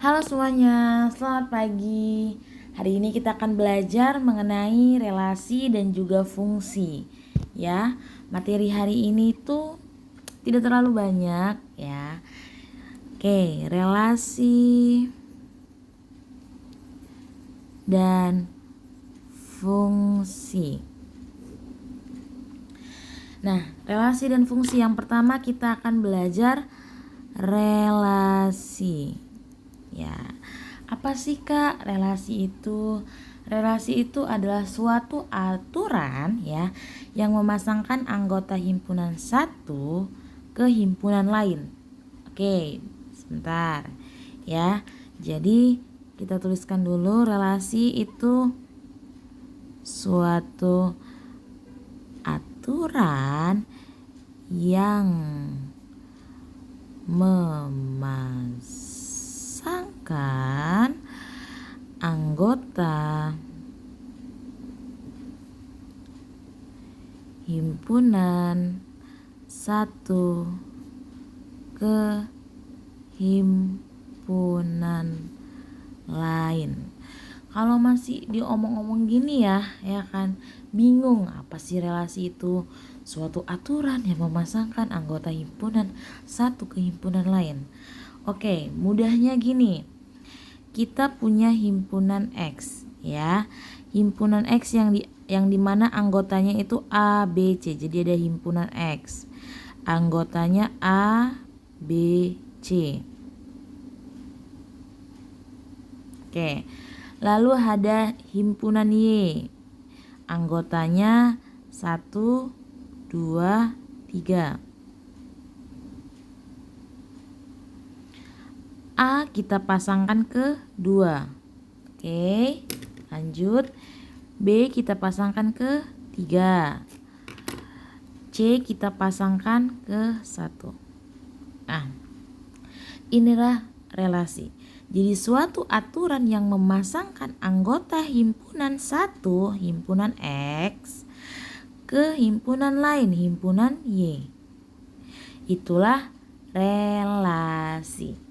Halo semuanya, selamat pagi. Hari ini kita akan belajar mengenai relasi dan juga fungsi. Ya, materi hari ini tuh tidak terlalu banyak ya. Oke, relasi dan fungsi. Nah, relasi dan fungsi yang pertama kita akan belajar relasi. Ya, apa sih Kak relasi itu? Relasi itu adalah suatu aturan ya yang memasangkan anggota himpunan satu ke himpunan lain. Oke, sebentar ya. Jadi kita tuliskan dulu relasi itu suatu aturan yang memasangkan anggota himpunan satu ke himpunan lain. Kalau masih diomong-omong gini ya kan bingung apa sih relasi itu? Suatu aturan yang memasangkan anggota himpunan satu ke himpunan lain. Oke, mudahnya gini. Kita punya himpunan X ya. Himpunan X yang dimana anggotanya itu A, B, C. Jadi ada himpunan X. Anggotanya A, B, C. Oke. Lalu ada himpunan Y. Anggotanya 1, 2, 3. A kita pasangkan ke 2. Oke, lanjut. B kita pasangkan ke 3. C kita pasangkan ke 1. Nah, inilah relasi. Jadi suatu aturan yang memasangkan anggota himpunan satu, himpunan X, ke himpunan lain, himpunan Y. Itulah relasi.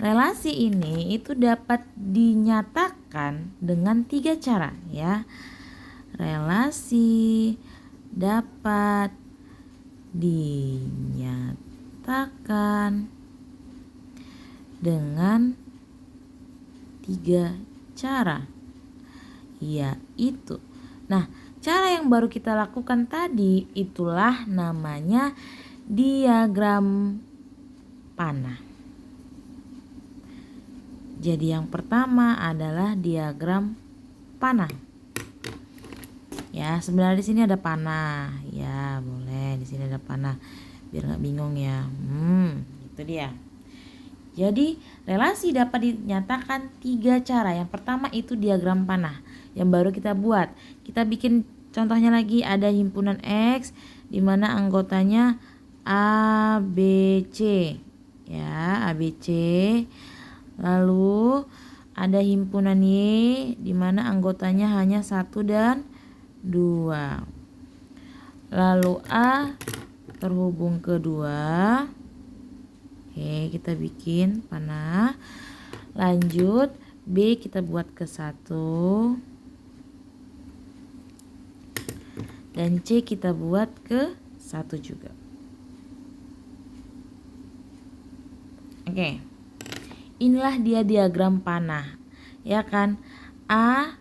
Relasi ini itu dapat dinyatakan dengan 3 cara ya. Relasi dapat dinyatakan dengan 3 cara, yaitu cara yang baru kita lakukan tadi itulah namanya diagram panah. Jadi yang pertama adalah diagram panah. Ya, sebenarnya di sini ada panah. Ya, boleh di sini ada panah biar nggak bingung ya. Itu dia. Jadi relasi dapat dinyatakan 3 cara. Yang pertama itu diagram panah yang baru kita buat. Kita bikin contohnya lagi. Ada himpunan X di mana anggotanya A, B, C. Ya, A, B, C. Lalu ada himpunan Y di mana anggotanya hanya 1 dan 2. Lalu A terhubung ke 2. Oke, kita bikin panah. Lanjut B kita buat ke 1. Dan C kita buat ke 1 juga. Oke. Inilah dia diagram panah. Ya kan? A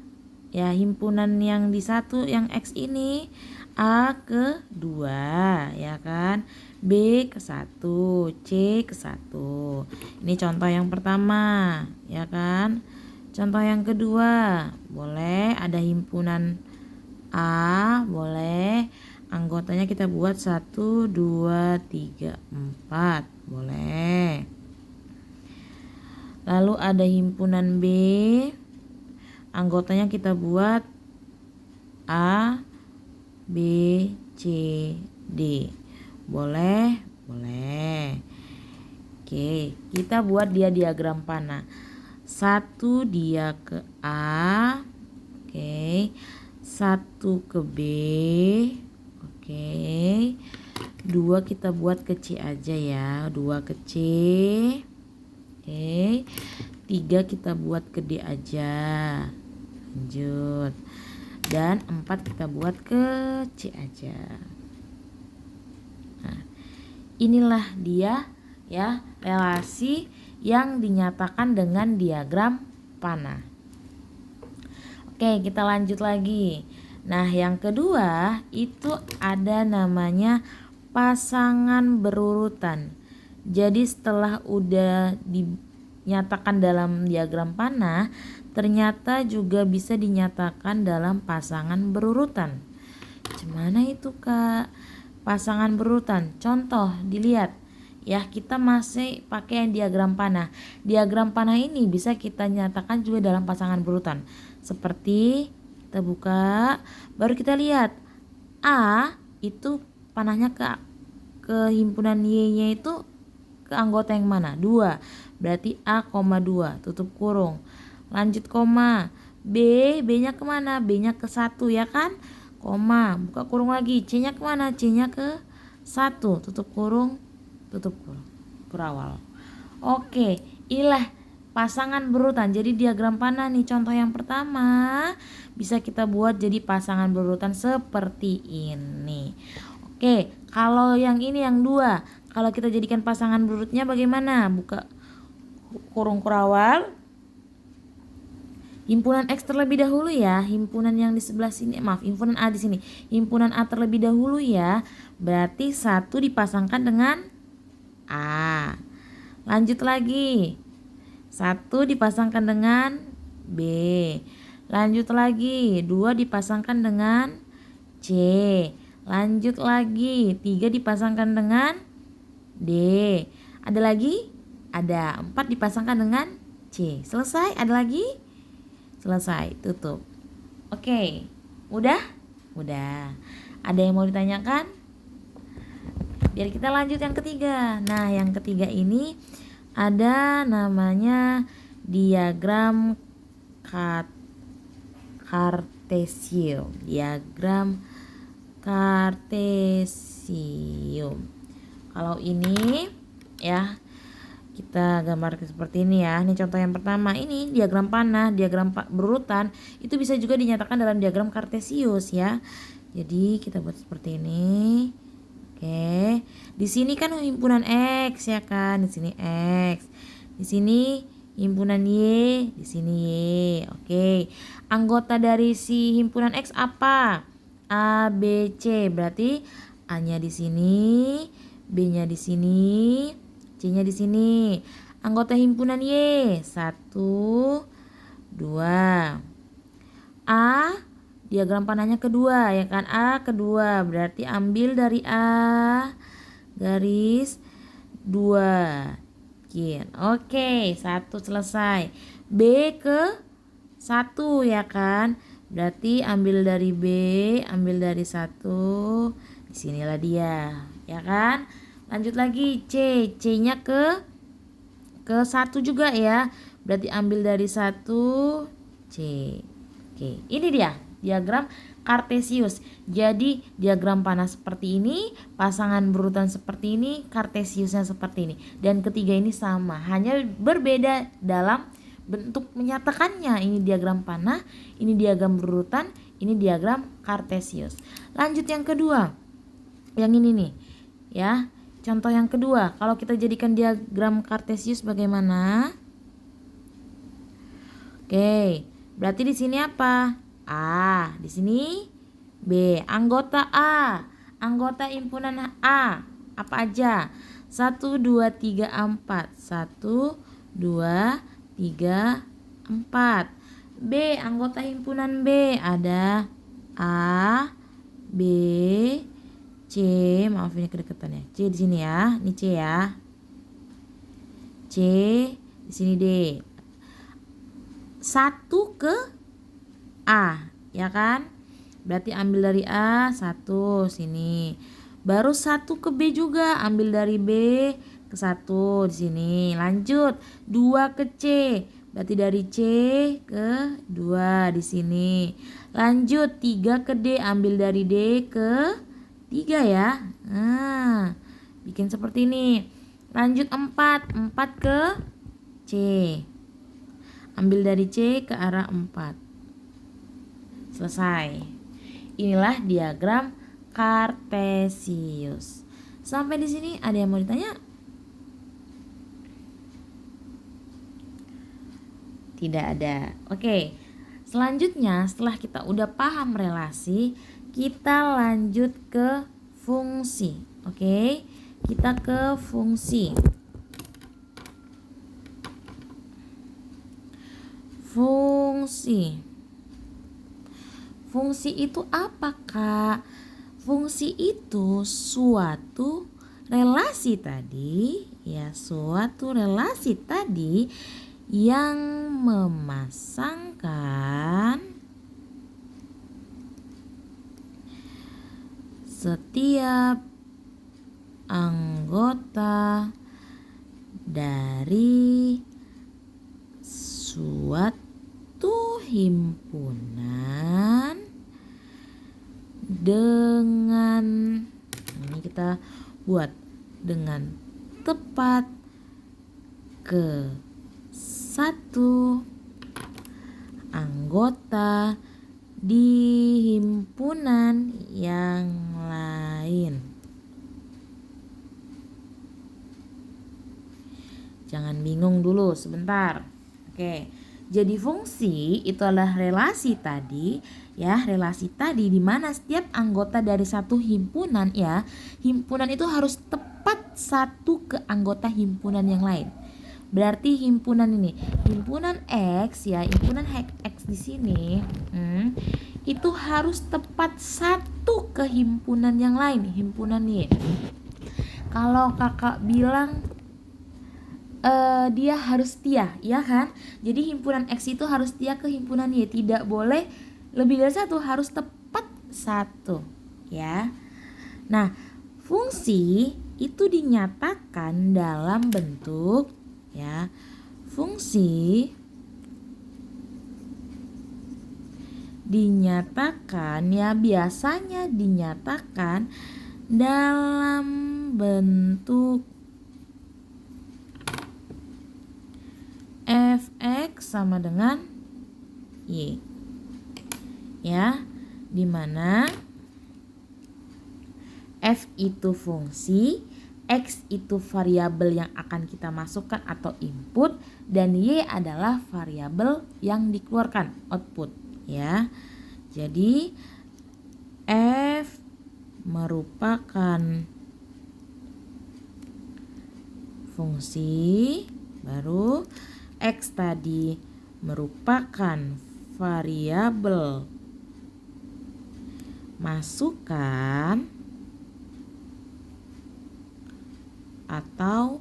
ya himpunan yang di 1 yang X ini A ke 2 ya kan. B ke 1, C ke 1. Ini contoh yang pertama, ya kan? Contoh yang kedua, boleh ada himpunan A, boleh anggotanya kita buat 1, 2, 3, 4, boleh. Lalu ada himpunan B, anggotanya kita buat A, B, C, D. Boleh, boleh. Oke, kita buat dia diagram panah. 1 dia ke A. Oke. 1 ke B. Oke. 2 kita buat ke C aja ya. 2 ke C. Oke. 3 kita buat ke D aja. Lanjut. Dan 4 kita buat ke C aja. Nah, inilah dia ya relasi yang dinyatakan dengan diagram panah. Oke, kita lanjut lagi. Nah, yang kedua itu ada namanya pasangan berurutan. Jadi setelah udah dinyatakan dalam diagram panah, ternyata juga bisa dinyatakan dalam pasangan berurutan. Gimana itu, Kak? Pasangan berurutan. Contoh, dilihat. Ya, kita masih pakai yang diagram panah. Diagram panah ini bisa kita nyatakan juga dalam pasangan berurutan. Seperti kita buka, baru kita lihat A itu panahnya ke himpunan Y-nya itu ke anggota yang mana? 2. Berarti A, 2, tutup kurung. Lanjut koma. B-nya kemana? B-nya ke 1 ya kan? Koma, buka kurung lagi. C-nya kemana? C-nya ke 1, tutup kurung, tutup kurung. Kurawal. Oke, inilah pasangan berurutan. Jadi diagram panah nih, contoh yang pertama bisa kita buat jadi pasangan berurutan seperti ini. Oke, kalau yang ini yang 2, kalau kita jadikan pasangan berurutnya bagaimana? Buka kurung kurawal. Himpunan X terlebih dahulu ya. Himpunan yang di sebelah sini, maaf, himpunan A di sini. Himpunan A terlebih dahulu ya. Berarti 1 dipasangkan dengan A. Lanjut lagi. 1 dipasangkan dengan B. Lanjut lagi, 2 dipasangkan dengan C. Lanjut lagi, 3 dipasangkan dengan D. Ada lagi? Ada. 4 dipasangkan dengan C. Selesai? Ada lagi? Selesai, tutup. Oke, udah? Udah. Ada yang mau ditanyakan? Biar kita lanjut yang ketiga. Nah, yang ketiga ini ada namanya diagram kartesium. Diagram kartesium. Kalau ini ya kita gambar seperti ini ya. Ini contoh yang pertama. Ini diagram panah, diagram berurutan itu bisa juga dinyatakan dalam diagram kartesius ya. Jadi kita buat seperti ini. Oke. Di sini kan himpunan X ya kan. Di sini X. Di sini himpunan Y, di sini Y. Oke. Anggota dari si himpunan X apa? A, B, C. Berarti A-nya di sini, B-nya di sini, C-nya di sini. Anggota himpunan Y 1, 2. A diagram panahnya kedua ya kan. A kedua, berarti ambil dari A garis 2. Oke, 1 selesai. B ke 1 ya kan. Berarti ambil dari B, ambil dari 1. Disinilah dia, ya kan. Lanjut lagi C, C-nya ke 1 juga ya. Berarti ambil dari 1 C. Oke, ini dia diagram kartesius. Jadi diagram panah seperti ini, pasangan berurutan seperti ini, kartesiusnya seperti ini. Dan ketiga ini sama, hanya berbeda dalam bentuk menyatakannya. Ini diagram panah, ini diagram berurutan, ini diagram kartesius. Lanjut yang kedua. Yang ini nih. Ya. Contoh yang kedua, kalau kita jadikan diagram kartesius bagaimana? Oke, berarti di sini apa? A, di sini B. Anggota A, anggota himpunan A apa aja? 1, 2, 3, 4. 1, 2, 3, 4. B, anggota himpunan B ada A, B, C. Maaf ini kedekatan ya. C di sini ya. Ini C ya. C di sini D. 1 ke A, ya kan? Berarti ambil dari A 1 sini. Baru 1 ke B juga, ambil dari B ke 1 di sini. Lanjut 2 ke C. Berarti dari C ke 2 di sini. Lanjut 3 ke D, ambil dari D ke 3 ya. Nah, bikin seperti ini. Lanjut 4 ke C. Ambil dari C ke arah 4. Selesai. Inilah diagram kartesius. Sampai di sini ada yang mau ditanya? Tidak ada. Oke. Selanjutnya setelah kita udah paham relasi, kita lanjut ke fungsi. Oke. Kita ke fungsi. Fungsi itu apa, Kak? Fungsi itu suatu relasi tadi, ya, suatu relasi tadi yang memasangkan setiap anggota dari suatu himpunan dengan, ini kita buat dengan tepat ke satu anggota di himpunan yang lain. Jangan bingung dulu sebentar. Oke. Jadi fungsi itu adalah relasi tadi, ya, relasi tadi di mana setiap anggota dari satu himpunan, ya, himpunan itu harus tepat satu ke anggota himpunan yang lain. Berarti himpunan ini, himpunan X, ya, himpunan X di sini, itu harus tepat satu ke himpunan yang lain, himpunan Y. Kalau kakak bilang dia harus setia, ya kan? Jadi himpunan X itu harus setia ke himpunan Y, tidak boleh lebih dari satu, harus tepat satu, ya. Nah, fungsi itu dinyatakan dalam bentuk, ya, fungsi dinyatakan, ya, biasanya dinyatakan dalam bentuk fx sama dengan y, ya, dimana f itu fungsi, x itu variabel yang akan kita masukkan atau input, dan y adalah variabel yang dikeluarkan, output, ya. Jadi f merupakan fungsi, baru X tadi merupakan variabel masukan atau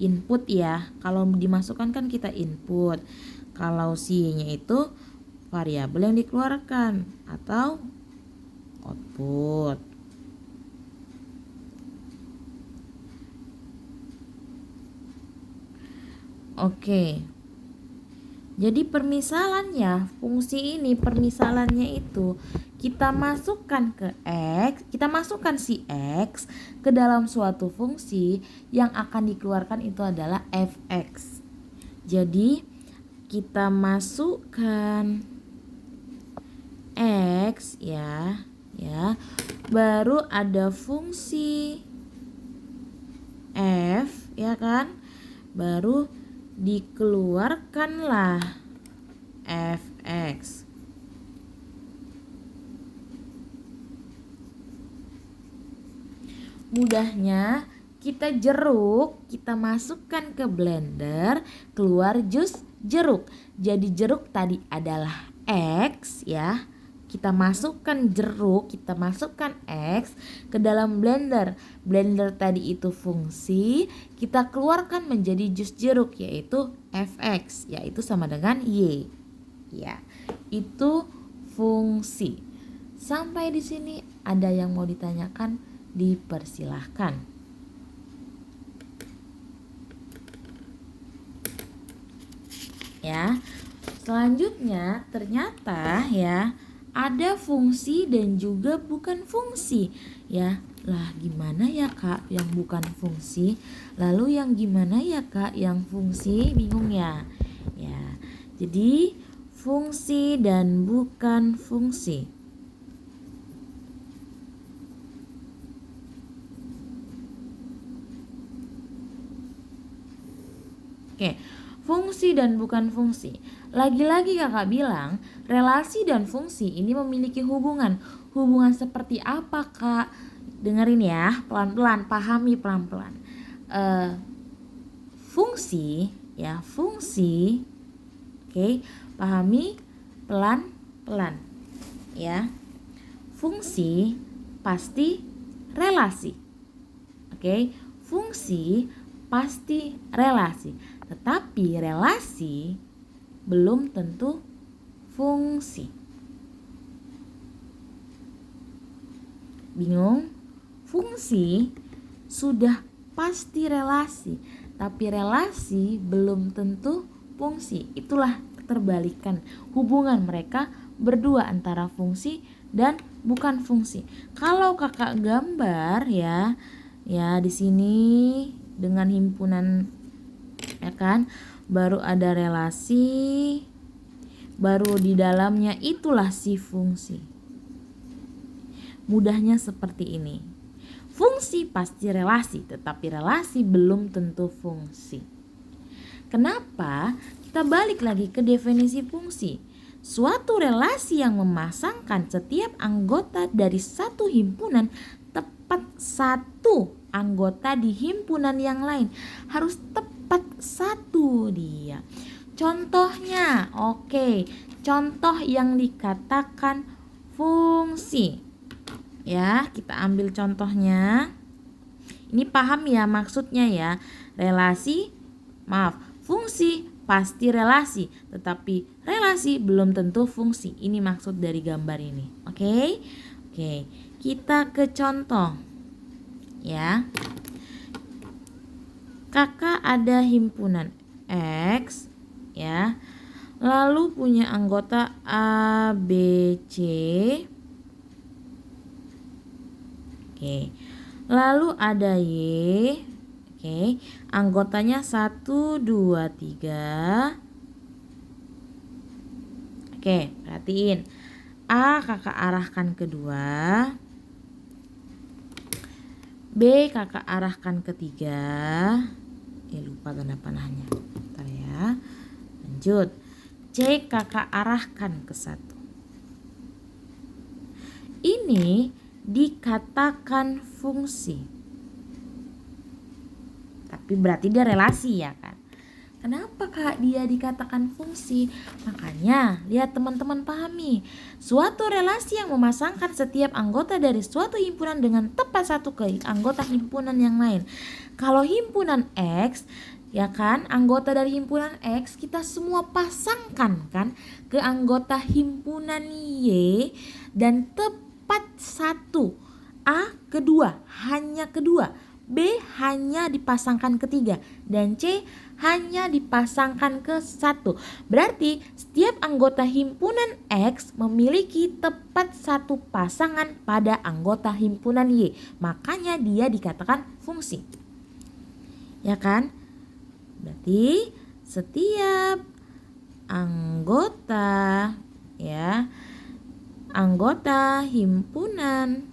input, ya. Kalau dimasukkan kan kita input. Kalau Y-nya itu variabel yang dikeluarkan atau output. Oke. Jadi permisalannya, fungsi ini permisalannya itu kita masukkan ke X, kita masukkan si X ke dalam suatu fungsi yang akan dikeluarkan itu adalah fx. Jadi kita masukkan X, ya, baru ada fungsi F, ya kan, baru dikeluarkanlah fx. Mudahnya kita jeruk, kita masukkan ke blender, keluar jus jeruk. Jadi jeruk tadi adalah X, ya. Kita masukkan jeruk, kita masukkan X ke dalam blender. Blender tadi itu fungsi, kita keluarkan menjadi jus jeruk, yaitu fx, yaitu sama dengan y. Ya, itu fungsi. Sampai di sini ada yang mau ditanyakan? Dipersilahkan. Ya. Selanjutnya ternyata, ya, ada fungsi dan juga bukan fungsi, ya. Lah gimana ya Kak yang bukan fungsi? Lalu yang gimana ya Kak yang fungsi? Bingung ya? Ya. Jadi fungsi dan bukan fungsi. Oke, fungsi dan bukan fungsi. Lagi-lagi kakak bilang, relasi dan fungsi ini memiliki hubungan. Hubungan seperti apa, Kak? Dengerin ya, pelan-pelan, pahami pelan-pelan. Fungsi, ya, fungsi. Oke, pahami pelan-pelan. Ya. Fungsi pasti relasi. Oke, fungsi pasti relasi. Tetapi relasi belum tentu fungsi. Bingung? Fungsi sudah pasti relasi, tapi relasi belum tentu fungsi. Itulah keterbalikan hubungan mereka berdua antara fungsi dan bukan fungsi. Kalau kakak gambar ya di sini dengan himpunan, ya kan, baru ada relasi, baru di dalamnya itulah si fungsi. Mudahnya seperti ini. Fungsi pasti relasi, tetapi relasi belum tentu fungsi. Kenapa? Kita balik lagi ke definisi fungsi. Suatu relasi yang memasangkan setiap anggota dari satu himpunan tepat satu anggota di himpunan yang lain. Harus tepat satu dia. Contohnya, oke, contoh yang dikatakan fungsi. Ya, kita ambil contohnya. Ini paham ya maksudnya ya. Fungsi pasti relasi, tetapi relasi belum tentu fungsi. Ini maksud dari gambar ini. Oke? Oke, kita ke contoh. Ya. Kakak ada himpunan X, ya. Lalu punya anggota A, B, C. Oke. Lalu ada Y. Oke. Anggotanya 1, 2, 3. Oke, perhatiin. A kakak arahkan ke 2. B kakak arahkan ke 3. Lupa tanda panahnya. Bentar ya. Lanjut. C kakak arahkan ke 1. Ini dikatakan fungsi. Tapi berarti dia relasi ya kan. Kenapa Kak dia dikatakan fungsi? Makanya lihat teman-teman pahami. Suatu relasi yang memasangkan setiap anggota dari suatu himpunan dengan tepat satu ke anggota himpunan yang lain. Kalau himpunan X, ya kan, anggota dari himpunan X kita semua pasangkan kan ke anggota himpunan Y dan tepat satu. A kedua, hanya kedua. B hanya dipasangkan ketiga. Dan C hanya dipasangkan ke 1. Berarti setiap anggota himpunan X memiliki tepat satu pasangan pada anggota himpunan Y. Makanya dia dikatakan fungsi. Ya kan? Berarti setiap anggota, ya, anggota himpunan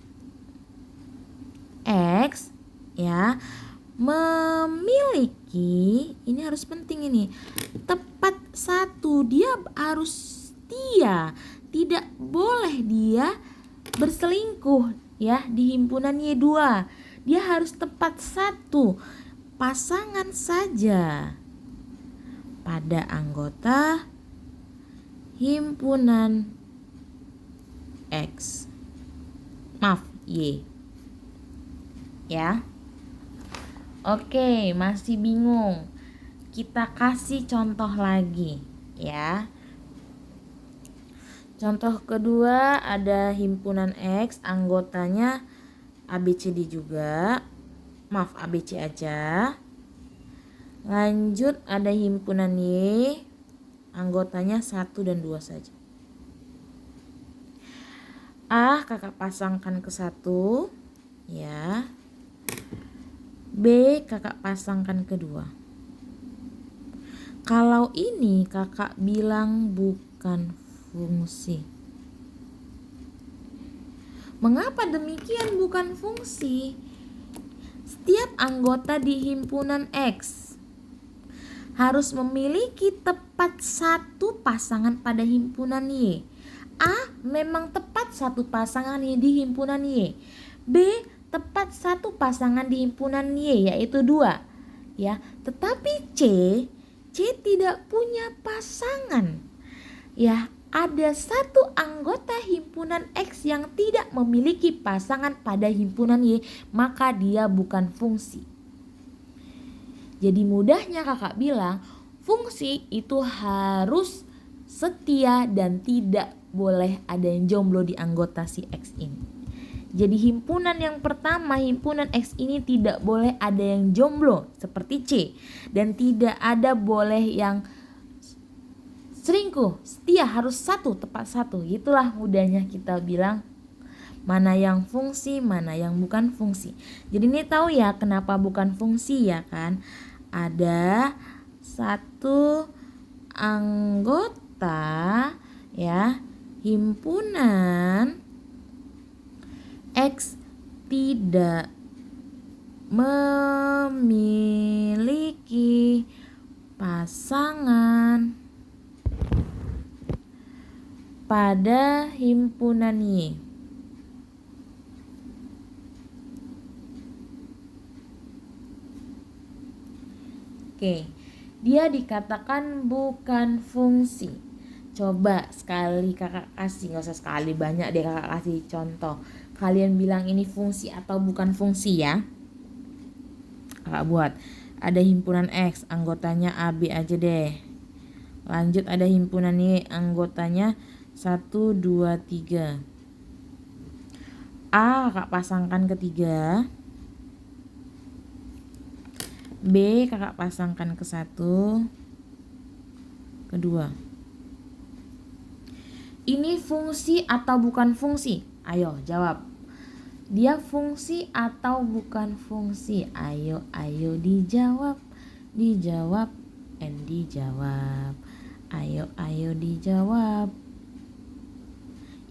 X, ya, memiliki, ini harus penting ini, tepat satu. Dia tidak boleh dia berselingkuh ya di himpunan Y2. Dia harus tepat satu pasangan saja pada anggota himpunan X. Y. Ya. Oke, masih bingung? Kita kasih contoh lagi ya. Contoh kedua ada himpunan X, anggotanya ABCD juga. ABC aja. Lanjut ada himpunan Y, anggotanya 1 dan 2 saja. A kakak pasangkan ke 1, ya. B kakak pasangkan ke 2. Kalau ini kakak bilang bukan fungsi. Mengapa demikian bukan fungsi? Setiap anggota di himpunan X harus memiliki tepat satu pasangan pada himpunan Y. A memang tepat satu pasangan di himpunan Y. B tepat satu pasangan di himpunan Y, yaitu 2. Ya, tetapi C tidak punya pasangan. Ya, ada satu anggota himpunan X yang tidak memiliki pasangan pada himpunan Y, maka dia bukan fungsi. Jadi mudahnya kakak bilang, fungsi itu harus setia dan tidak boleh ada yang jomblo di anggota si X ini. Jadi himpunan yang pertama, himpunan X ini tidak boleh ada yang jomblo seperti C, dan tidak ada boleh yang selingkuh. Setia harus satu, tepat satu. Itulah mudahnya kita bilang mana yang fungsi, mana yang bukan fungsi. Jadi ini tahu ya kenapa bukan fungsi ya kan? Ada satu anggota ya himpunan X tidak memiliki pasangan pada himpunan Y. Oke, dia dikatakan bukan fungsi. Coba sekali kakak kasih, gak usah sekali, banyak deh kakak kasih contoh. Kalian bilang ini fungsi atau bukan fungsi ya. Kakak buat, ada himpunan X, anggotanya AB aja deh. Lanjut ada himpunan Y, anggotanya 1, 2, 3. A kakak pasangkan ke 3. B kakak pasangkan ke 1, ke 2. Ini fungsi atau bukan fungsi? Ayo jawab. Dia fungsi atau bukan fungsi? Ayo dijawab. Dijawab and dijawab. Ayo dijawab.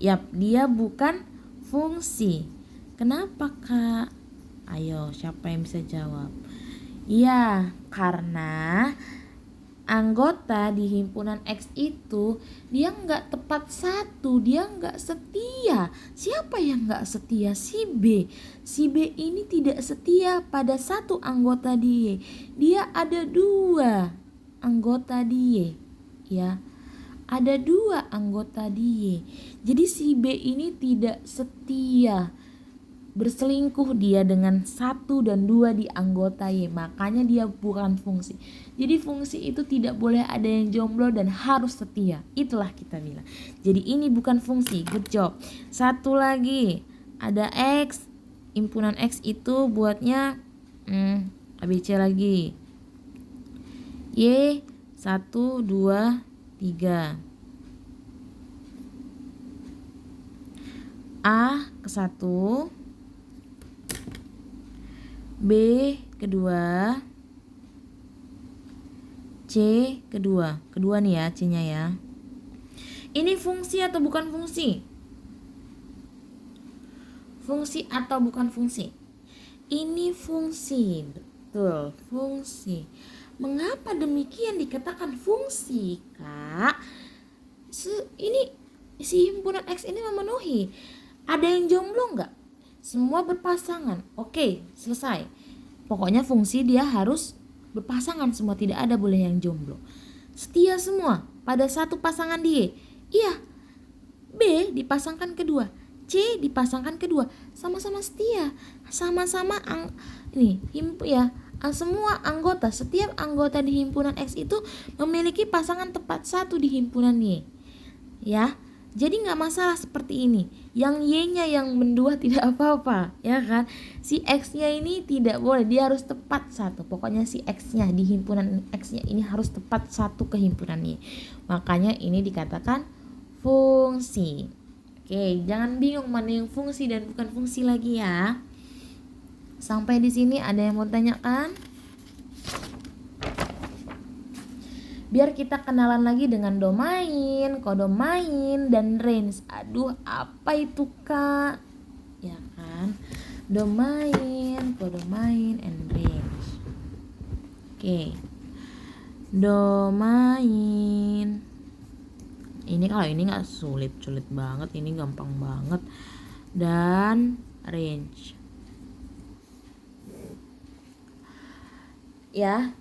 Yap, dia bukan fungsi. Kenapa kak? Ayo, siapa yang bisa jawab? Ya, karena anggota di himpunan X itu dia nggak tepat satu, dia nggak setia. Siapa yang nggak setia? Si B. Si B ini tidak setia pada satu anggota dia. Dia ada 2 anggota dia, ya. Ada 2 anggota dia. Jadi si B ini tidak setia. Berselingkuh dia dengan 1 dan 2 di anggota Y, makanya dia bukan fungsi. Jadi fungsi itu tidak boleh ada yang jomblo dan harus setia. Itulah kita bilang. Jadi ini bukan fungsi. Good job. Satu lagi, ada X. Himpunan X itu buatnya ABC lagi. Y 1, 2, 3. A ke 1, B kedua, C kedua. Kedua nih ya C-nya ya. Ini fungsi atau bukan fungsi? Fungsi atau bukan fungsi? Ini fungsi. Betul, fungsi. Mengapa demikian dikatakan fungsi, Kak? Ini si himpunan X ini memenuhi. Ada yang jomblo enggak? Semua berpasangan. Oke, selesai. Pokoknya fungsi dia harus berpasangan semua, tidak ada boleh yang jomblo. Setia semua pada satu pasangan dia. Iya. B dipasangkan kedua, C dipasangkan kedua, sama-sama setia, sama-sama semua anggota, setiap anggota di himpunan X itu memiliki pasangan tepat satu di himpunan Y. Ya. Jadi gak masalah seperti ini. Yang Y-nya yang mendua tidak apa-apa, ya kan? Si X-nya ini tidak boleh, dia harus tepat satu. Pokoknya si X-nya di himpunan X-nya ini harus tepat satu ke himpunan Y. Makanya ini dikatakan fungsi. Oke, jangan bingung mana yang fungsi dan bukan fungsi lagi ya. Sampai di sini ada yang mau tanyakan? Biar kita kenalan lagi dengan domain, kodomain, dan range. Aduh, apa itu Kak? Ya kan? Domain, kodomain, and range. Oke. Domain. Ini kalau ini nggak sulit banget, ini gampang banget. Dan range. Ya.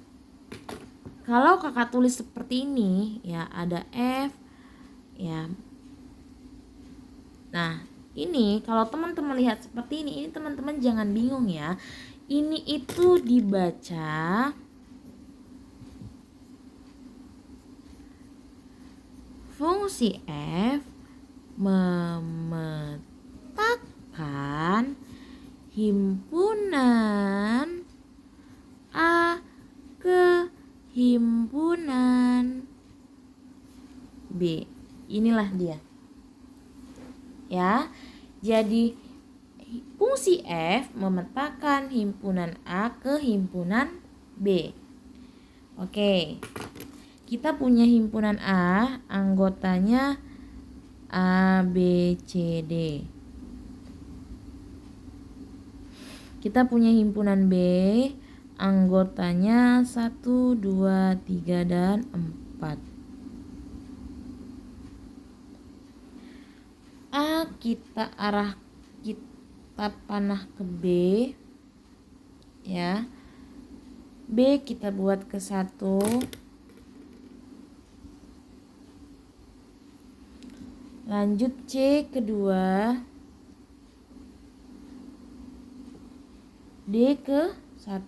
Kalau Kakak tulis seperti ini, ya ada F, ya. Nah, ini kalau teman-teman lihat seperti ini teman-teman jangan bingung ya. Ini itu dibaca fungsi F memetakan himpunan A ke himpunan B. Inilah dia. Ya. Jadi fungsi F memetakan himpunan A ke himpunan B. Oke. Kita punya himpunan A, anggotanya A, B, C, D. Kita punya himpunan B, anggotanya 1, 2, 3, dan 4. A kita panah ke B, ya. B kita buat ke 1. Lanjut C ke 2. D ke 1.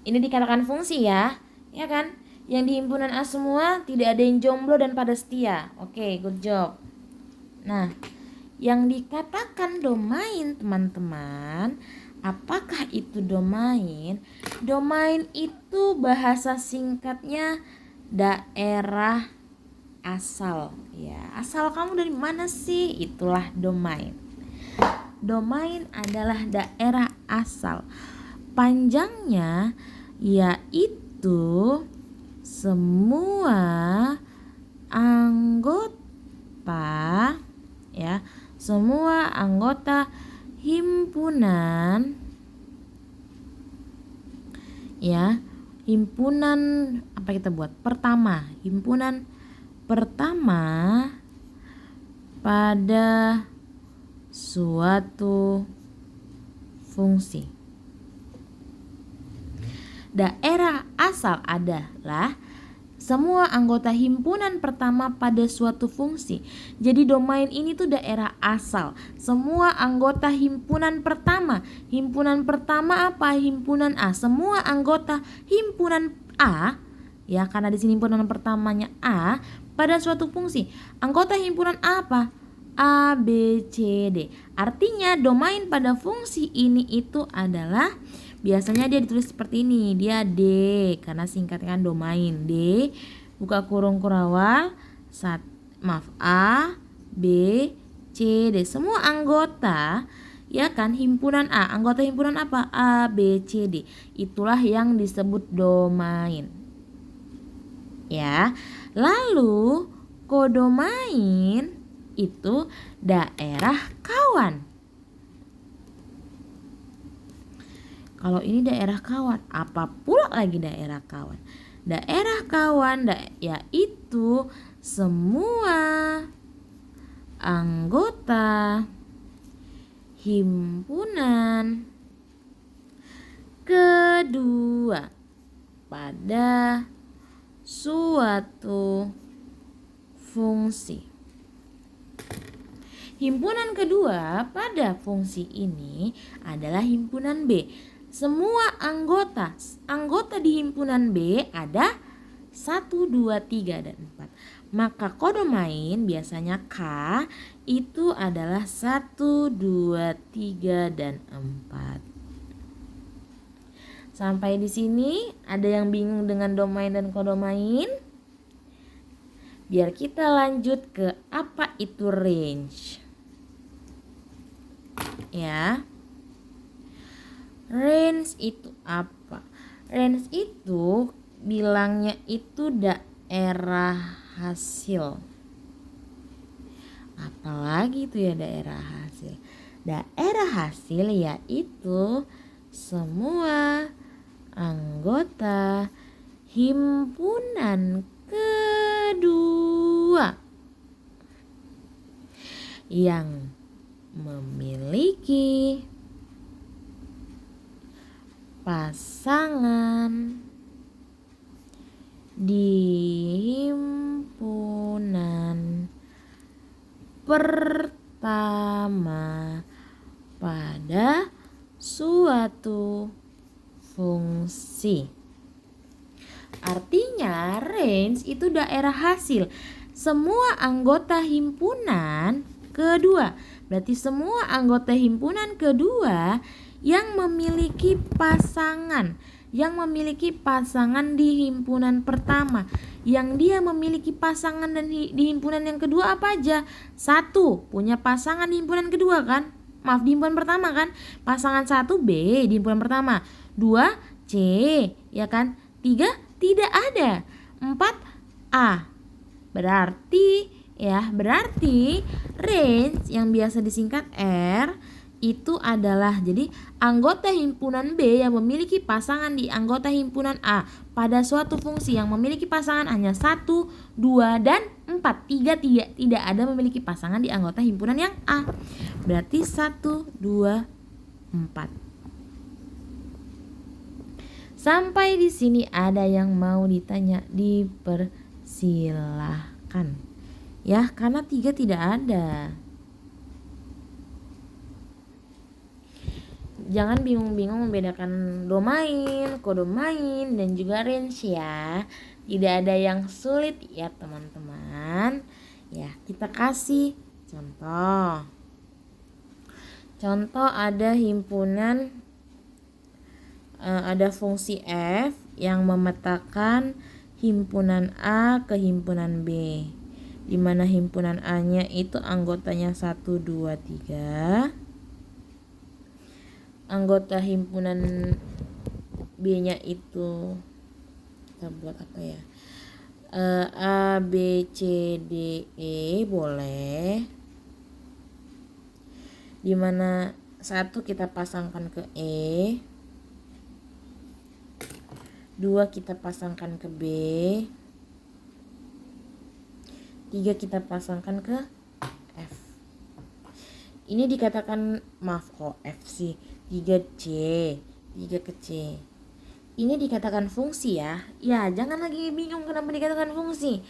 Ini dikatakan fungsi ya kan? Yang di himpunan A semua tidak ada yang jomblo dan pada setia. Oke, good job. Nah, yang dikatakan domain teman-teman, apakah itu domain? Domain itu bahasa singkatnya daerah asal. Ya, asal kamu dari mana sih? Itulah domain. Domain adalah daerah asal. Panjangnya yaitu semua anggota, ya, semua anggota himpunan, ya, himpunan apa kita buat? Pertama, himpunan pertama pada suatu fungsi. Daerah asal adalah semua anggota himpunan pertama pada suatu fungsi. Jadi domain ini tuh daerah asal. Semua anggota himpunan pertama. Himpunan pertama apa? Himpunan A. Semua anggota himpunan A, ya, karena di sini himpunan pertamanya A pada suatu fungsi. Anggota himpunan A apa? A, B, C, D. Artinya domain pada fungsi ini itu adalah, biasanya dia ditulis seperti ini, dia D karena singkatkan domain. D buka kurung kurawal A, B, C, D. Semua anggota, ya kan, himpunan A. Anggota himpunan apa? A, B, C, D. Itulah yang disebut domain. Ya. Lalu kodomain itu daerah kawan. Kalau ini daerah kawan, apa pula lagi daerah kawan? Daerah kawan yaitu semua anggota himpunan kedua pada suatu fungsi. Himpunan kedua pada fungsi ini adalah himpunan B. Semua anggota di himpunan B ada 1, 2, 3, dan 4. Maka kodomain biasanya K itu adalah 1, 2, 3, dan 4. Sampai di sini ada yang bingung dengan domain dan kodomain? Biar kita lanjut ke apa itu range. ya. Range itu apa? Range itu bilangnya itu daerah hasil. Apalagi itu ya daerah hasil? Daerah hasil yaitu semua anggota himpunan kedua yang memiliki pasangan di himpunan pertama pada suatu fungsi. Artinya range itu daerah hasil semua anggota himpunan kedua. Berarti semua anggota himpunan kedua yang memiliki pasangan di himpunan pertama. Yang dia memiliki pasangan dan di himpunan yang kedua apa aja? 1. Punya pasangan di himpunan kedua kan? Maaf, di himpunan pertama kan? Pasangan 1 B di himpunan pertama. 2 C, ya kan? 3 tidak ada. 4 A. Berarti range yang biasa disingkat R itu adalah jadi anggota himpunan B yang memiliki pasangan di anggota himpunan A pada suatu fungsi yang memiliki pasangan hanya 1, 2, dan 4. 3 tidak ada memiliki pasangan di anggota himpunan yang A. Berarti 1, 2, 4. Sampai di sini ada yang mau ditanya, dipersilahkan. Ya, karena 3 tidak ada. Jangan bingung-bingung membedakan domain, kodomain, dan juga range ya. Tidak ada yang sulit ya teman-teman. Ya, kita kasih contoh. Contoh ada himpunan, ada fungsi F yang memetakan himpunan A ke himpunan B. Di mana himpunan A-nya itu anggotanya 1, 2, 3. Anggota himpunan B-nya itu kita buat apa ya? A, B, C, D, E boleh. Dimana 1 kita pasangkan ke E, 2 kita pasangkan ke B, 3 kita pasangkan ke F. Ini dikatakan, maaf kok F sih, 3C, 3 ke C. Ini dikatakan fungsi ya. Ya, jangan lagi bingung kenapa dikatakan fungsi.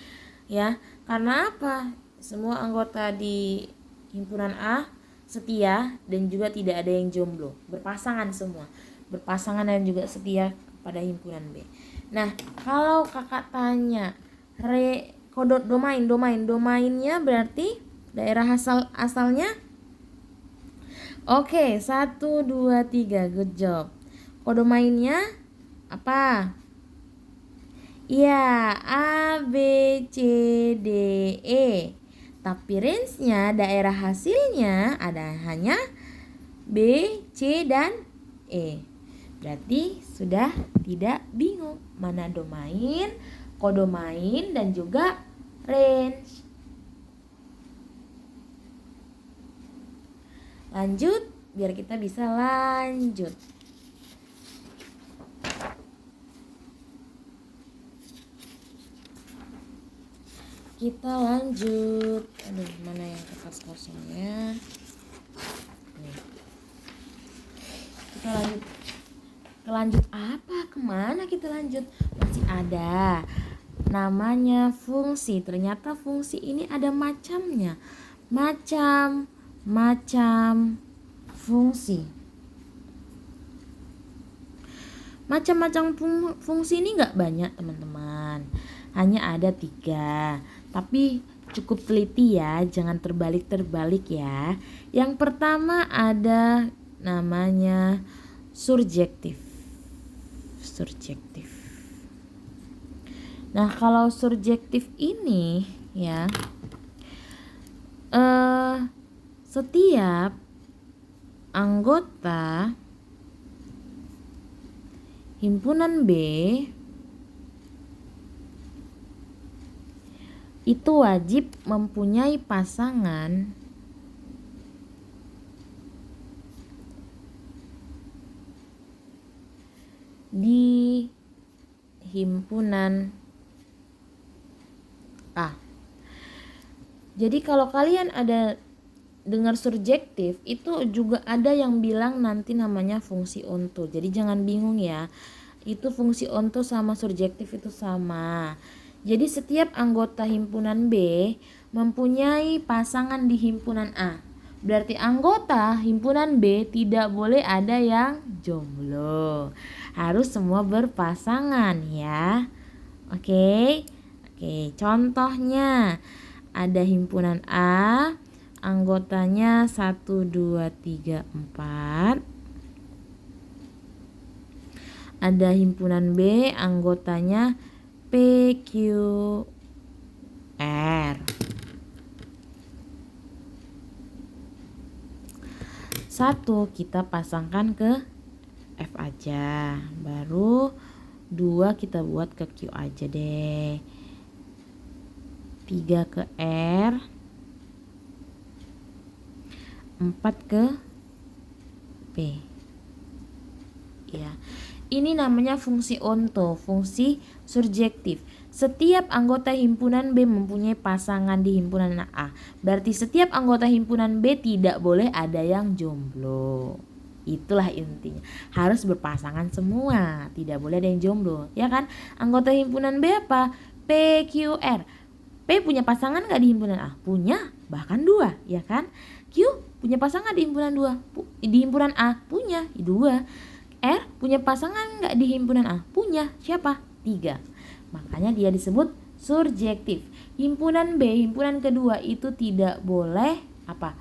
Ya, karena apa? Semua anggota di himpunan A setia dan juga tidak ada yang jomblo. Berpasangan semua. Berpasangan dan juga setia pada himpunan B. Nah, kalau kakak tanya domainnya berarti daerah asalnya. Oke, 1, 2, 3, good job. Kodomainnya apa? Iya, A, B, C, D, E. Tapi range-nya, daerah hasilnya ada hanya B, C, dan E. Berarti sudah tidak bingung mana domain, kodomain, dan juga range. Lanjut, biar kita bisa lanjut. Kita lanjut. Aduh, mana yang kertas kosongnya? Nih. Kita lanjut apa? Kemana kita lanjut? Masih ada. Namanya fungsi. Ternyata fungsi ini ada macamnya. Macam fungsi. Macam-macam fungsi ini gak banyak teman-teman. Hanya ada 3. Tapi cukup teliti ya, jangan terbalik-terbalik ya. Yang pertama ada namanya surjektif. Nah, kalau surjektif ini ya, setiap anggota himpunan B itu wajib mempunyai pasangan di himpunan A. Jadi kalau kalian ada dengar surjektif, itu juga ada yang bilang nanti namanya fungsi onto. Jadi jangan bingung ya. Itu fungsi onto sama surjektif itu sama. Jadi setiap anggota himpunan B mempunyai pasangan di himpunan A. Berarti anggota himpunan B tidak boleh ada yang jomblo. Harus semua berpasangan ya. Oke. Oke, contohnya ada himpunan A, anggotanya 1, 2, 3, 4. Ada himpunan B, anggotanya P, Q, R. 1 kita pasangkan ke F aja, baru 2 kita buat ke Q aja deh, 3 ke R, 4 ke P. Ya, ini namanya fungsi onto, fungsi surjektif. Setiap anggota himpunan B mempunyai pasangan di himpunan A. Berarti setiap anggota himpunan B tidak boleh ada yang jomblo. Itulah intinya. Harus berpasangan semua, tidak boleh ada yang jomblo, ya kan? Anggota himpunan B apa? P, Q, R. P punya pasangan nggak di himpunan A? Punya, bahkan 2, ya kan? Q punya pasangan di himpunan 2, di himpunan A? Punya, 2. R punya pasangan nggak di himpunan A? Punya, siapa? 3. Makanya dia disebut surjektif. Himpunan B, himpunan kedua itu tidak boleh apa?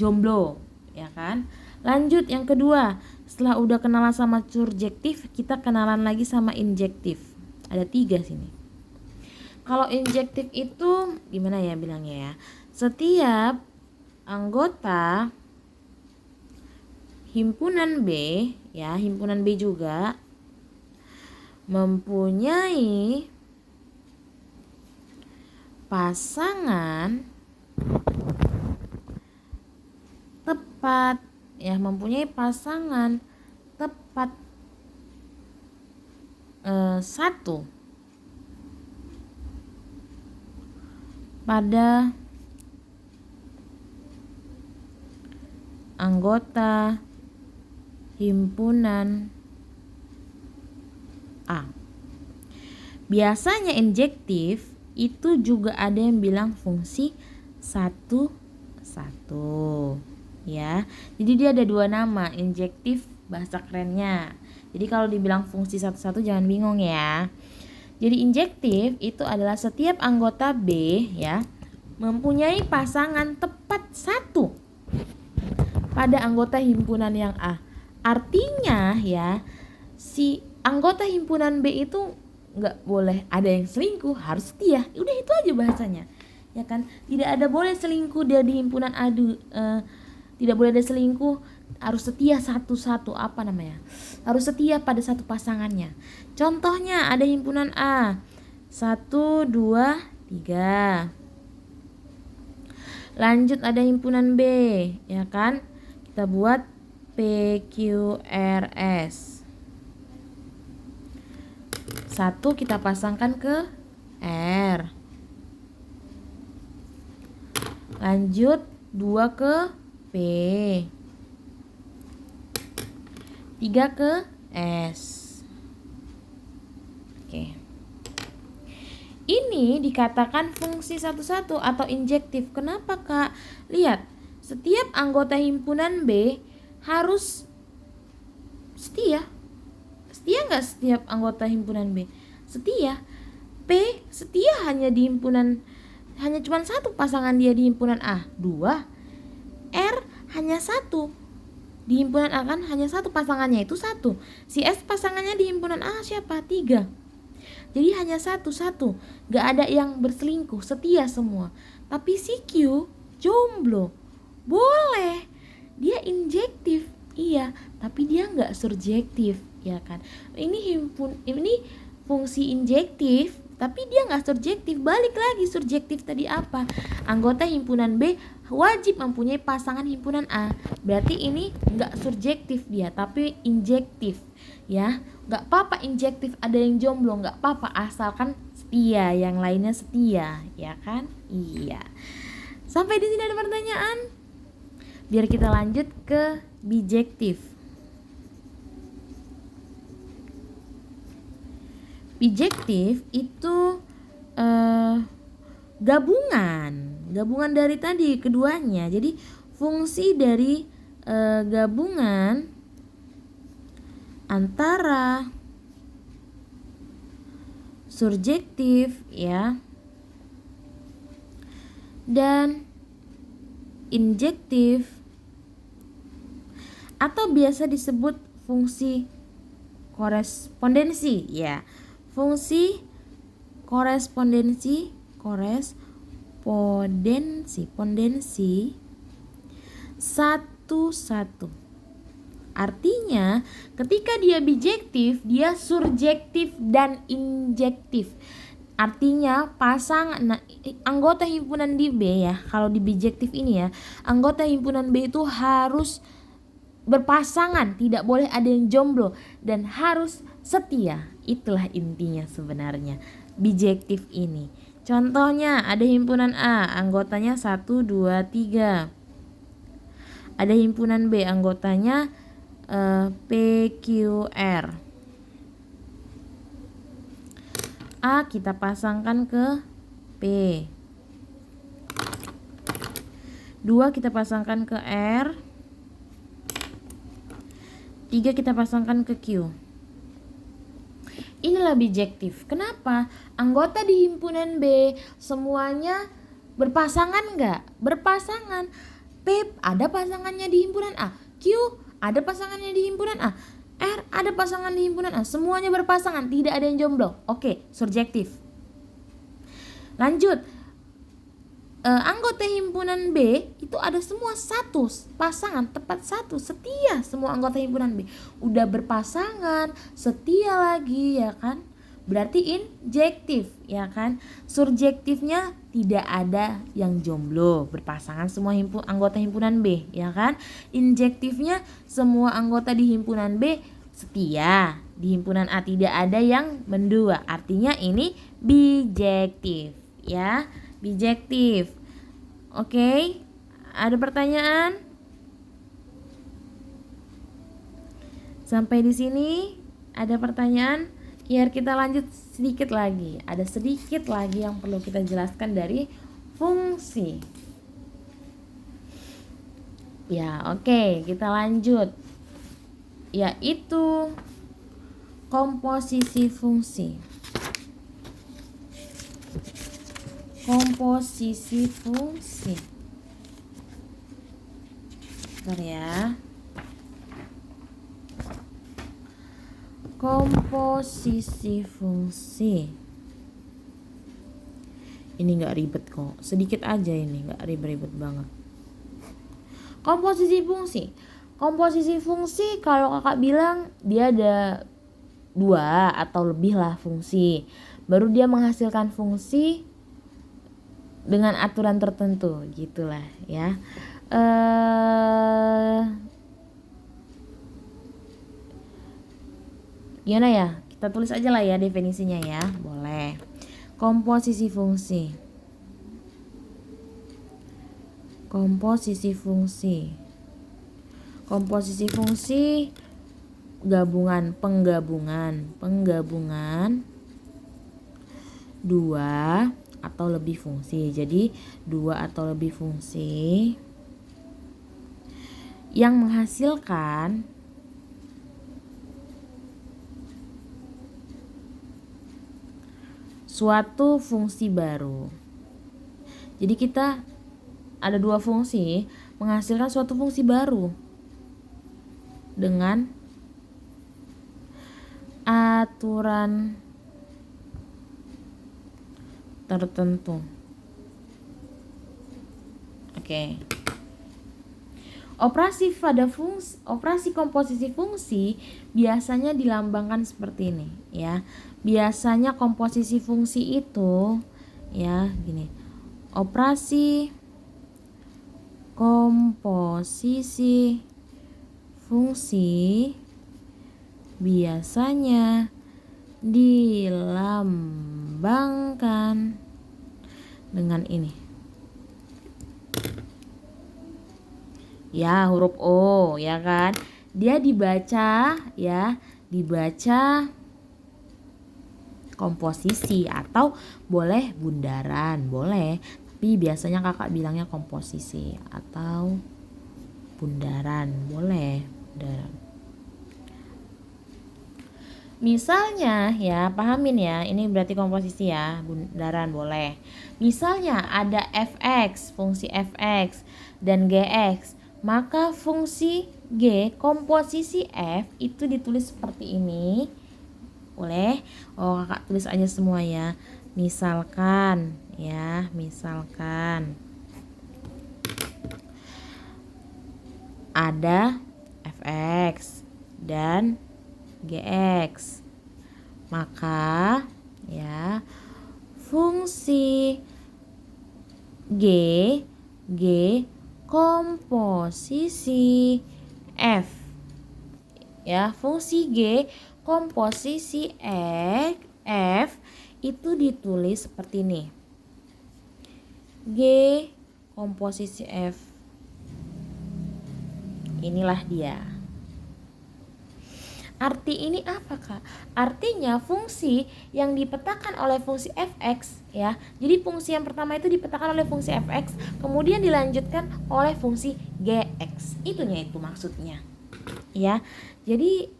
Jomblo, ya kan? Lanjut yang kedua. Setelah udah kenalan sama surjektif, kita kenalan lagi sama injektif. Ada 3 sini. Kalau injektif itu gimana ya bilangnya ya? Setiap anggota himpunan B, ya, himpunan B juga mempunyai pasangan tepat, ya, mempunyai pasangan tepat 1 pada anggota himpunan A. Biasanya injektif itu juga ada yang bilang fungsi 1, 1, ya. Jadi dia ada 2 nama, injektif bahasa kerennya. Jadi kalau dibilang fungsi 1, 1 jangan bingung ya. Jadi injektif itu adalah setiap anggota B, ya, mempunyai pasangan tepat 1 pada anggota himpunan yang A. Artinya ya, si anggota himpunan B itu nggak boleh ada yang selingkuh, harus setia. Udah itu aja bahasanya, ya kan? Tidak ada boleh selingkuh dia di himpunan A, tidak boleh ada selingkuh, harus setia satu-satu, apa namanya? Harus setia pada satu pasangannya. Contohnya ada himpunan A 1, 2, 3. Lanjut ada himpunan B, ya kan? Kita buat PQRS. 1 kita pasangkan ke R. Lanjut 2 ke P. 3 ke S. Oke. Ini dikatakan fungsi 1-1 atau injektif. Kenapa, Kak? Lihat, setiap anggota himpunan B harus setia. Setia nggak setiap anggota himpunan B? Setia. P setia hanya di himpunan, hanya cuma 1 pasangan dia di himpunan A, 2. R hanya 1 di himpunan A, kan hanya 1 pasangannya, itu 1. Si S pasangannya di himpunan A siapa? 3. Jadi hanya 1, gak ada yang berselingkuh, setia semua. Tapi si Q jomblo. Boleh. dia injektif, iya, tapi dia nggak surjektif, ya kan? Ini fungsi injektif, tapi dia nggak surjektif. Balik lagi, surjektif tadi apa? Anggota himpunan B wajib mempunyai pasangan himpunan A. Berarti ini nggak surjektif dia, tapi injektif, ya. Nggak apa-apa injektif ada yang jomblo, nggak apa-apa asalkan setia, yang lainnya setia, ya kan? Iya. Sampai di sini ada pertanyaan? Biar kita lanjut ke bijektif. Bijektif itu gabungan dari tadi keduanya. Jadi fungsi dari gabungan antara surjektif, ya, dan injektif, atau biasa disebut fungsi korespondensi, ya. Fungsi korespondensi satu-satu. Artinya ketika dia bijektif, dia surjektif dan injektif. Artinya anggota himpunan di B, ya, kalau di bijektif ini, ya, anggota himpunan B itu harus berpasangan, tidak boleh ada yang jomblo, dan harus setia. Itulah intinya sebenarnya bijektif ini. Contohnya ada himpunan A, anggotanya 1, 2, 3. Ada himpunan B, anggotanya PQR. A kita pasangkan ke P, 2 kita pasangkan ke R, 3 kita pasangkan ke Q. Inilah bijektif. Kenapa? Anggota di himpunan B semuanya berpasangan nggak? Berpasangan. P ada pasangannya di himpunan A, Q ada pasangannya di himpunan A, R ada pasangan di himpunan A, semuanya berpasangan, tidak ada yang jomblo. Oke, surjektif. Lanjut, anggota himpunan B itu ada semua satu pasangan, tepat satu, setia. Semua anggota himpunan B udah berpasangan, setia lagi, ya kan? Berarti injektif, ya kan? Surjektifnya tidak ada yang jomblo, berpasangan semua anggota himpunan B, ya kan? Injektifnya semua anggota di himpunan B setia, di himpunan A tidak ada yang mendua. Artinya ini bijektif, ya. Bijektif. Oke, ada pertanyaan? Sampai di sini ada pertanyaan? Biar kita lanjut sedikit lagi. Ada sedikit lagi yang perlu kita jelaskan dari fungsi. Ya, oke, kita lanjut. Yaitu komposisi fungsi. Komposisi fungsi. Bentar ya. Komposisi fungsi. Ini nggak ribet kok, sedikit aja ini, nggak ribet-ribet banget. Komposisi fungsi. Komposisi fungsi kalau kakak bilang dia ada 2 atau lebih lah fungsi. Baru dia menghasilkan fungsi dengan aturan tertentu, gitulah, ya. Gimana ya? Kita tulis aja lah ya definisinya ya. Boleh. Komposisi fungsi. Komposisi fungsi. Komposisi fungsi penggabungan 2 atau lebih fungsi. Jadi 2 atau lebih fungsi yang menghasilkan suatu fungsi baru. Jadi kita ada 2 fungsi menghasilkan suatu fungsi baru dengan aturan tertentu. Oke. Operasi komposisi fungsi biasanya dilambangkan seperti ini ya. Biasanya komposisi fungsi itu ya gini. Operasi komposisi fungsi biasanya dilambangkan dengan ini. Ya, huruf O, ya kan? Dia dibaca komposisi atau boleh bundaran, boleh. Tapi biasanya kakak bilangnya komposisi atau bundaran, boleh. Bundaran. Misalnya ya, pahamin ya, ini berarti komposisi ya, bundaran boleh. Misalnya ada fx, fungsi fx dan gx, maka fungsi g komposisi f itu ditulis seperti ini. Boleh? Oh, kakak tulis aja semua ya. Misalkan ya, misalkan ada fx dan gx, maka ya fungsi g komposisi f ya, fungsi g komposisi f itu ditulis seperti ini. G komposisi f, inilah dia. Arti ini apa kak? Artinya fungsi yang dipetakan oleh fungsi fx ya. Jadi fungsi yang pertama itu dipetakan oleh fungsi fx, kemudian dilanjutkan oleh fungsi gx. Itunya itu maksudnya. Ya. Jadi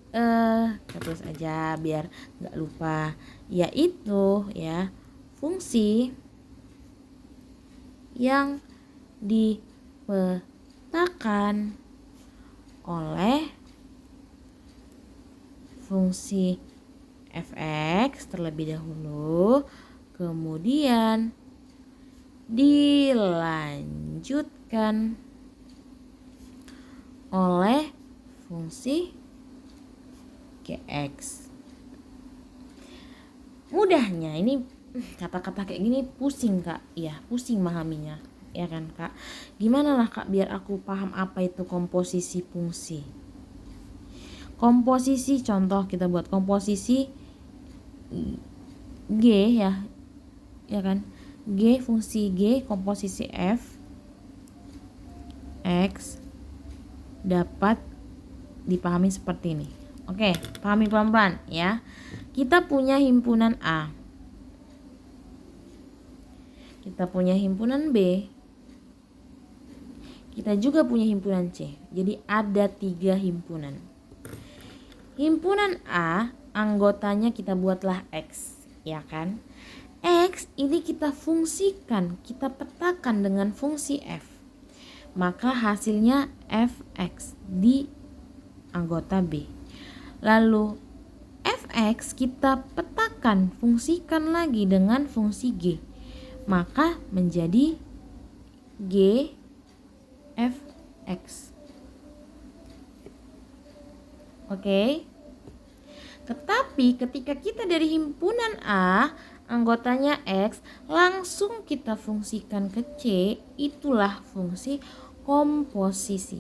terus aja biar nggak lupa. Yaitu ya fungsi yang dipetakan oleh fungsi fx terlebih dahulu, kemudian dilanjutkan oleh fungsi gx. Mudahnya ini kata-kata kayak gini pusing kak, ya pusing memahaminya ya kan kak. Gimana lah kak biar aku paham apa itu komposisi fungsi. Komposisi, contoh kita buat komposisi G ya kan, G fungsi G komposisi f x dapat dipahami seperti ini. Oke, pahami pelan-pelan ya. Kita punya himpunan A, kita punya himpunan B, kita juga punya himpunan C. Jadi ada 3 himpunan. Himpunan A anggotanya kita buatlah X, ya kan? X ini kita fungsikan, kita petakan dengan fungsi F. Maka hasilnya Fx di anggota B. Lalu Fx kita petakan, fungsikan lagi dengan fungsi G. Maka menjadi G Fx. Oke. Tetapi ketika kita dari himpunan A anggotanya X langsung kita fungsikan ke C, itulah fungsi komposisi.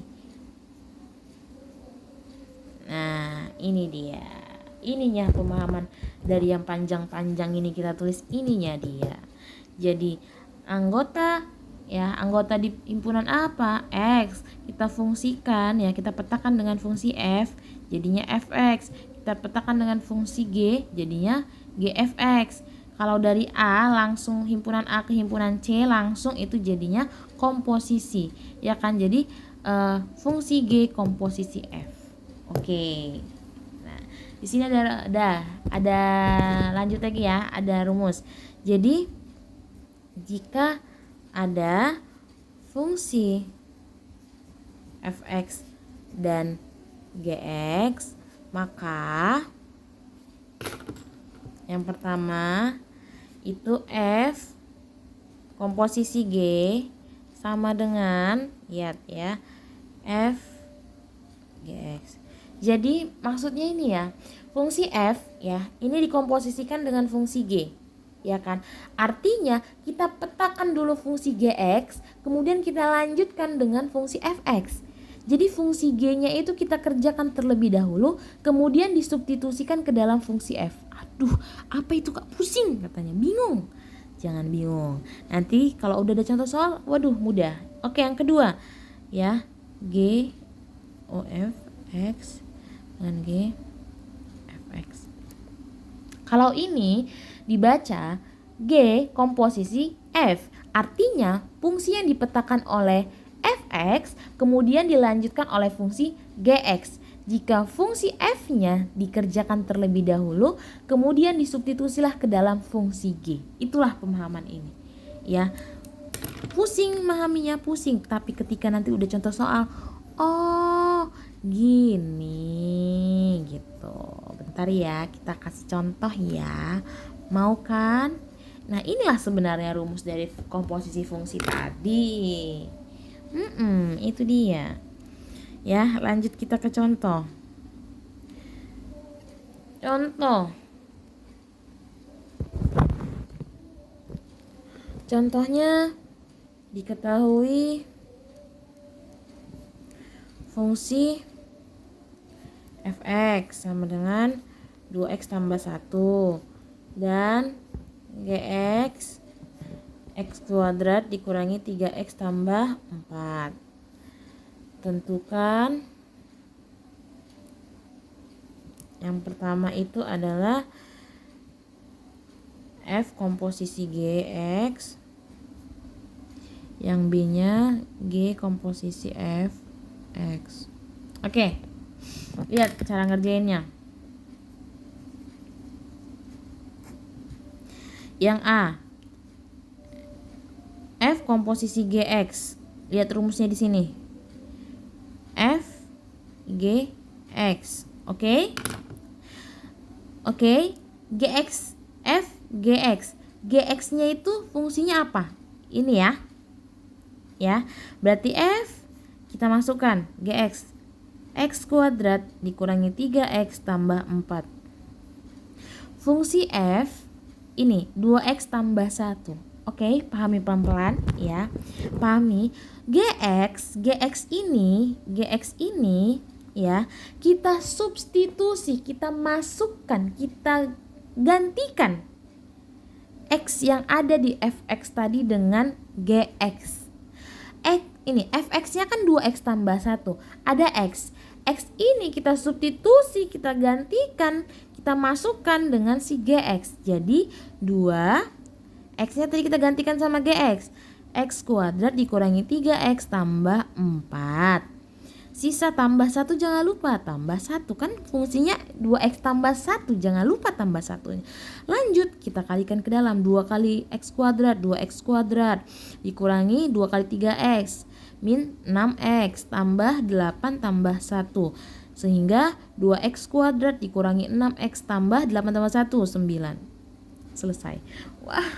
Nah, ini dia. Ininya pemahaman dari yang panjang-panjang ini kita tulis, ininya dia. Jadi anggota di himpunan apa? X. Kita fungsikan ya, kita petakan dengan fungsi F, jadinya Fx. Kita petakan dengan fungsi G, jadinya Gfx. Kalau dari A langsung himpunan A ke himpunan C langsung itu jadinya komposisi, ya kan? Jadi fungsi G komposisi F. Oke. Nah, di sini ada lanjut lagi ya, ada rumus. Jadi jika ada fungsi fx dan gx, maka yang pertama itu f komposisi G sama dengan lihat ya, f gx. Jadi maksudnya ini ya, fungsi f ya, ini dikomposisikan dengan fungsi g, ya kan? Artinya kita petakan dulu fungsi gx, kemudian kita lanjutkan dengan fungsi fx. Jadi fungsi g-nya itu kita kerjakan terlebih dahulu, kemudian disubstitusikan ke dalam fungsi f. Aduh, apa itu Kak? Pusing katanya, bingung. Jangan bingung. Nanti kalau udah ada contoh soal, waduh mudah. Oke, yang kedua ya, g o f x dengan g fx. Kalau ini dibaca g komposisi f, artinya fungsi yang dipetakan oleh fx kemudian dilanjutkan oleh fungsi gx. Jika fungsi f-nya dikerjakan terlebih dahulu, kemudian disubstitusilah ke dalam fungsi g. Itulah pemahaman ini. Ya, pusing memahaminya, pusing. Tapi ketika nanti udah contoh soal, oh gini gitu. Bentar ya, kita kasih contoh ya. Mau kan? Nah, inilah sebenarnya rumus dari komposisi fungsi tadi. Itu dia. Ya, lanjut kita ke contoh. Contohnya diketahui fungsi fx sama dengan 2x tambah 1 dan gx x kuadrat dikurangi 3x tambah 4. Tentukan yang pertama itu adalah f komposisi gx, yang b nya g komposisi fx. Oke, lihat cara ngerjainnya. Yang a, f komposisi gx, lihat rumusnya di sini, f gx. Oke, gx, f gx. Gx-nya itu fungsinya apa? Ini ya. Berarti f kita masukkan gx x kuadrat dikurangi 3x tambah 4. Fungsi f ini 2x tambah 1. Oke, pahami pelan-pelan ya. Pahami gx ini ya, kita substitusi, kita masukkan, kita gantikan x yang ada di fx tadi dengan gx. Ini fx-nya kan 2x tambah 1. Ada x. X ini kita substitusi, kita gantikan, kita masukkan dengan si gx. Jadi 2 x-nya tadi kita gantikan sama gx. X kuadrat dikurangi 3x tambah 4. Sisa tambah 1 jangan lupa, tambah 1 kan fungsinya 2x tambah 1, jangan lupa tambah 1. Lanjut, kita kalikan ke dalam 2 kali x kuadrat, 2x kuadrat dikurangi 2 kali 3x min 6x tambah 8 tambah 1. Sehingga 2x kuadrat dikurangi 6x tambah 8 tambah 1, 9. Selesai. Wah,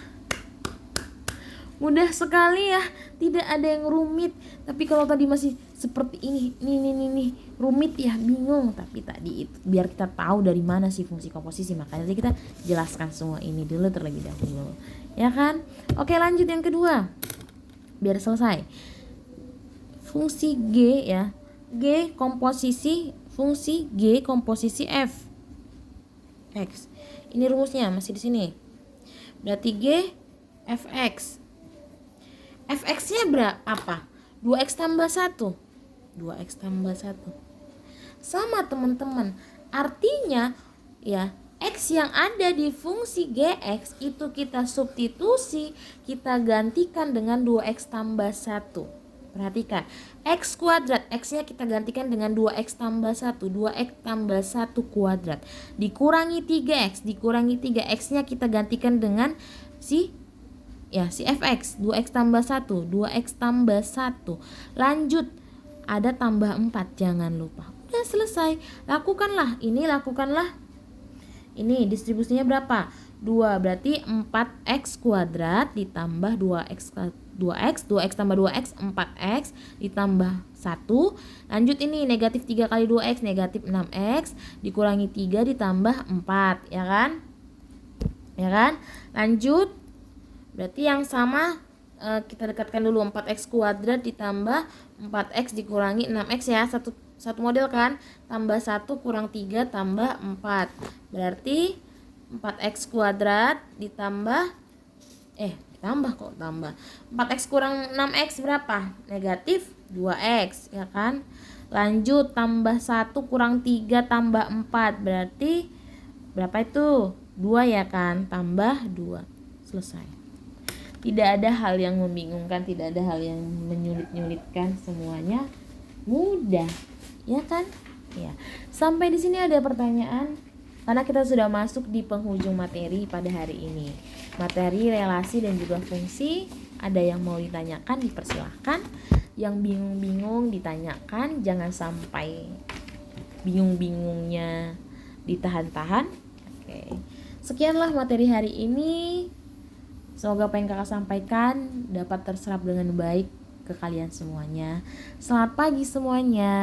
mudah sekali ya, tidak ada yang rumit. Tapi kalau tadi masih seperti ini rumit ya, bingung. Tapi tadi itu biar kita tahu dari mana sih fungsi komposisi, makanya tadi kita jelaskan semua ini dulu terlebih dahulu, ya kan? Oke, lanjut yang kedua biar selesai. Fungsi g ya, g komposisi fungsi g komposisi f x. Ini rumusnya masih di sini. Berarti g fx. Fx-nya berapa? 2x tambah 1. 2x tambah 1. Sama teman-teman. Artinya ya, x yang ada di fungsi gx itu kita substitusi, kita gantikan dengan 2x tambah 1. Perhatikan, x kuadrat, x-nya kita gantikan dengan 2x tambah 1. 2x tambah 1 kuadrat dikurangi 3x, dikurangi 3x-nya kita gantikan dengan si fx, 2x tambah 1, 2x tambah 1. Lanjut, ada tambah 4, jangan lupa. Udah selesai, lakukanlah. Ini distribusinya berapa? 2, berarti 4x kuadrat ditambah 2x 2x, 2x tambah 2x 4x ditambah 1. Lanjut ini negatif 3 kali 2x negatif 6x dikurangi 3 ditambah 4, ya kan? Ya kan? Lanjut, berarti yang sama kita dekatkan dulu, 4x kuadrat ditambah 4x dikurangi 6x ya, satu model kan, tambah 1 kurang 3 tambah 4, berarti 4x kuadrat ditambah tambah 4x kurang 6x berapa? Negatif 2x, ya kan? Lanjut, tambah 1 kurang 3 tambah 4 berarti berapa itu? 2 ya kan? Tambah 2. Selesai. Tidak ada hal yang membingungkan, tidak ada hal yang menyulit-nyulitkan, semuanya mudah, ya kan? Ya. Sampai di sini ada pertanyaan? Karena kita sudah masuk di penghujung materi pada hari ini. Materi relasi dan juga fungsi. Ada yang mau ditanyakan, dipersilahkan. Yang bingung-bingung ditanyakan, jangan sampai bingung-bingungnya ditahan-tahan. Oke. Sekianlah materi hari ini. Semoga apa yang kakak sampaikan dapat terserap dengan baik ke kalian semuanya. Selamat pagi semuanya.